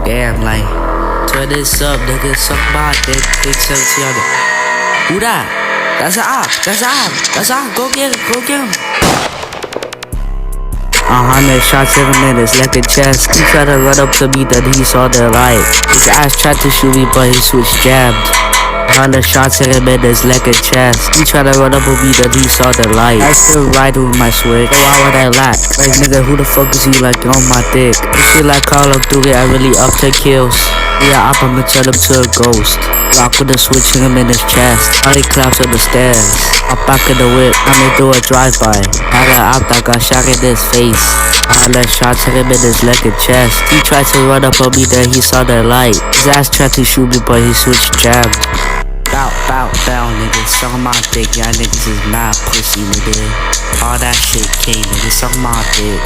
Damn, like, turn this up, nigga, suck my dick, big 17 on it. Who that? That's an op, that's an op, go get him. 100 shots in a minute, like a chest. He tried to run up to me, then he saw the light. His ass tried to shoot me, but he switched jammed. 100 shots in a minute, like a chest. He tried to run up with me, then he saw the light. I still ride with my switch, so why would I lack? Like, nigga, who the fuck is you, like, on my dick? This shit like Call of Duty, I really up to kills. Yeah, I'ma turn him to a ghost. Rock with a switch in him in his chest. All he claps on the stairs. I'm back in the whip, I'ma do a drive-by. Had an op that got shot in his face. 100 shots in him in his leg and chest. He tried to run up on me, then he saw the light. His ass tried to shoot me, but he switched jammed. Bow, nigga, suck my dick. Y'all niggas is mad pussy, nigga. All that shit came, nigga, suck my dick.